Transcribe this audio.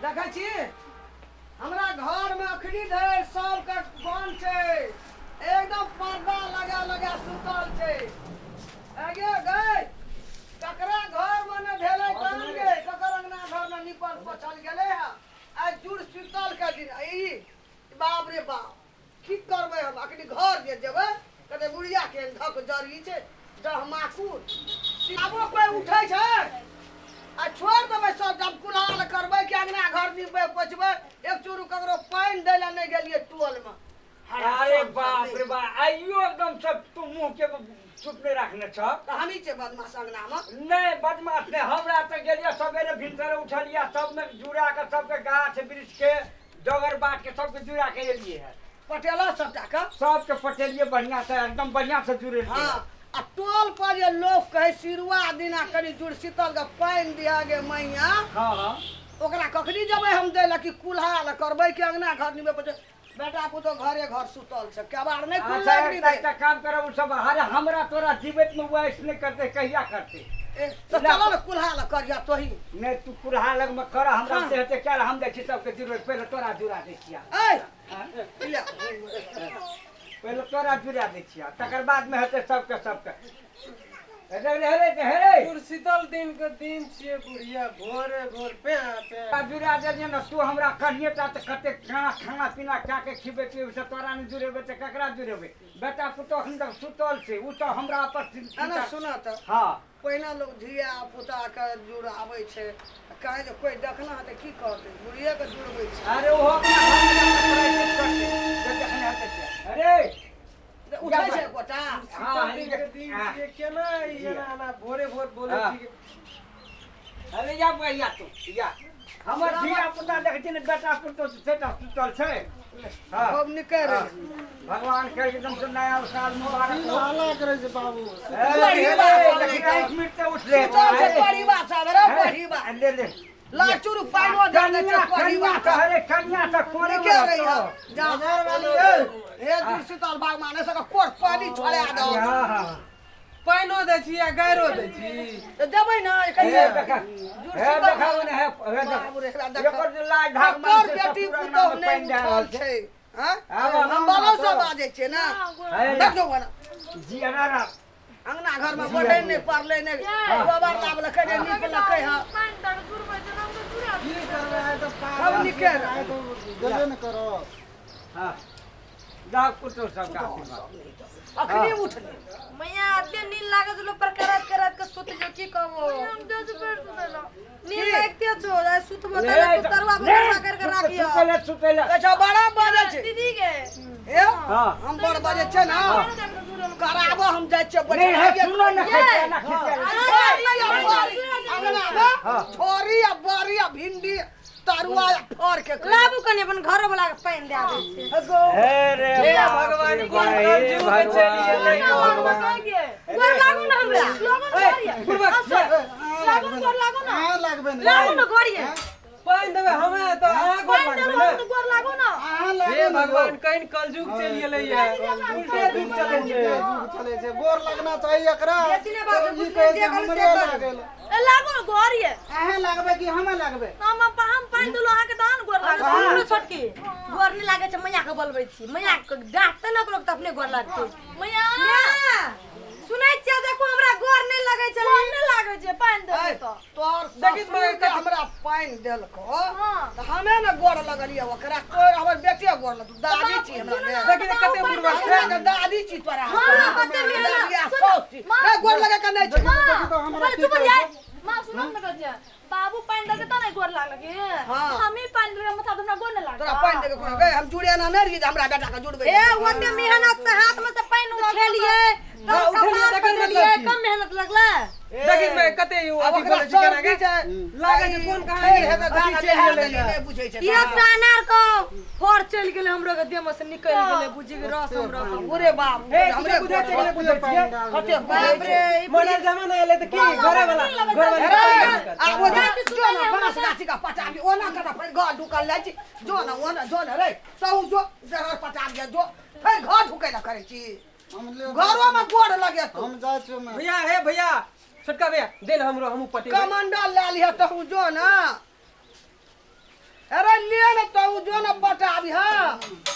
देखै छी हमरा घर में अखनी धरि सबके बंद छै एकदम पर्दा लगा सुतल छै आगे गए ककरा घर में न भेलै कान गे ककर अंगना घर में निपल पोछल गेलै है आज जुड़ सुतल के दिन ई बाप रे बाप की करबै हम अखनी घर जे जेबै कते बुढ़िया के धक जरी छै डहमाकुर आबो कोई उठै छै आ छोड़ देबै सब जब कुलाल करबै कि अंगना घर निपबै पोछबै एक चूरू ककरो पानि दै ला नहीं गेलिए टोल में अरे बाप रे बाप आइयो एकदम सब तू मुंह के चुप नहीं रखने छ तो हमी छै बदमाश अंगना में नहीं बदमाश नहीं हमरा तो गेलिए सवेरे भिनसरे उठलिए सब में जुड़ा के सबके गाछ वृक्ष के डगर बाट के सबके जुड़ा के एलिए है पटेला सबटा के सबके पटेलिए बढ़िया से एकदम बढ़िया से जुड़े हां आ टोल पर जे लोग कहे सिरुआ दिना कनी जुड़ शीतल के पानि दिया गे मैया हां ओकरा कखनी जबै हम दै ला कि कुल्हाल करबै कि अंगना घर निबे पर बेटा पुतो घरे घर सुतल छै केबाड़ नहीं खुललै अच्छा काम करब सब अरे हमरा तोरा जीवित में वैस नहीं करते कहिया करते तो चलो ना कुल्हाल कर जा तोही नहीं तू कुल्हा लग में कर हमरा से हेते क्या हम देखी सबके जरूरत पहले तोरा जुड़ा दे छिया ए ले पहले तोरा जुड़ा दे छिया तकर बाद में हेते सबके रे जुड़ शीतल दिन के दिन छिए बुढ़िया भोरे भोर पे जुड़ा दे न तू हमरा कहिए ता त कते खाना पीना क्या के खिबे पिबे से तोरा न जुड़ेबे त ककरा जुड़ेबे बेटा पुतो हम तक सुतल छै उ त हमरा पर ना सुना त हां पहिना लोग धिया पुता के जुड़ाबै छै कहे जे कोई देखना है त की करते बुढ़िया के जुड़बै छै अरे ओ अरे उठै छै कोटा शीतल दिन के दिन छिए केना ई ना भोरे भोर बोले छी अरे या भैया तू या हमर धिया पुता देखै छी न बेटा पुतो से त सुतल छै हां खूब निकल भगवान के एकदम से नया साल मुबारक हो हाला करे छै बाबू एक मिनट से उठ ले परिवा सब रे परिवा ले लाचुर पाइनो जाने छै परिवा अरे कन्या त कोने के रही जा हजार वाली ए दुर्शीतल बाग माने सका कोर पानी छोड़ा दो हां पाइनो दै छी या गायरो दै छी तो देबै न कहिए देखा हे देखाउ ने हे बाबू रे एकरा एकर जे लाज ढाक ढाक मार बेटी पुतो नहीं उठल छै हां हम बालो सब बाजे छै ना देखो बना जी अनारा अंगना घर में बैठे नहीं पड़ले नहीं गोबर लावल कने निकल के हां की करबे है तो सब निकल गले न करो हां डाक पुतो सब का अखनी उठले मैया अते नींद लागत लो पर करत के सुत जो की कहबो हम जज पेड़ सुतलो नींद लागते छो सुत बतला पुतरवा बना कर राखियो सुतेले अच्छा बड़ा बाजे छै दीदी के ए हम बड़ बाजे छै ना कराबो हम जाय छै नहीं है सुनो न खेला अंगना में छोरी आ बारी आ भिंडी तरुआ फर के लाबू कने अपन घर वाला के पानी दे दे छै अरे भगवान की जुग चलिए नहीं भगवान गोर लागू ना हमरा लागू गोर लागू ना हां लागबे न लागू ना गोरिए पाइन देबे हमें तो आग पानी लागबे दे न गोर लागू ना हे भगवान कहीं कलयुग चलिए लइया उल्टे जुग चले छै जुग चले छै गोर लगना चाहिए एकरा बेसिने बात ई कहे छै हमरे लागल ए लागू गोरिए अहे लागबे कि हमें लागबे हम पानी दलो अहाँ के दान गोर लागे सुनो छोटकी गोर नहीं लागे छै मैया के बोलबै छी मैया के डांटते न लोग त अपने गोर लागते मैया सुनै छियै देखो हमरा गोर नहीं लागे छै गोर नहीं लागे छै पानी दे तो तोर देखित में हमरा पानी देलको त हमे न गोर लगलिए ओकरा तोर हमर बेटे गोर लग दादी छी हमरा देखि कते बुढ़वा हमरा दादी छी तोरा हां कते मेहनत रे गोर लगे के नहीं छै देखि तो हमरा चुप जाए मां सुनो न बजे बाबू पानी दे के त नहीं गोर लागलके हम ही पानी दे मथा हमरा गोर नहीं लाग तोरा पानी दे के कोन गए हम जुड़े ना नहीं रही हमरा बेटा के जुड़बे ए ओते मेहनत से हाथ में से पानी उठेलिए तो कमाल करलिए कम मेहनत लगला देखि में कते अथी बोले छै केना के लागे छै कोन कहां है त दादी चल गेलै नहीं बुझै छै ये कानार को फोड़ चल गेले हमरो के देह में से निकल गेले बुझी के रस हमरो ओरे बाप हमरे बुझे छै बुझे छियै कते बाप रे मॉडल जमाना एले त की घरे वाला आ वो जो ना बांस गाछी का पटाबी ओना कता फिर घर ढुकल लै छी जो ना ओना जो ना रे सहु जो जहर पटाब जा जो फिर घर ढुकै ला करे छी घरो में गोड़ लगे तो हम जा छु में भैया हे भैया छोटका भैया दे हमरो हमहु पटे कमंडल ले लिया तो जो ना जो न पटा अभी हाँ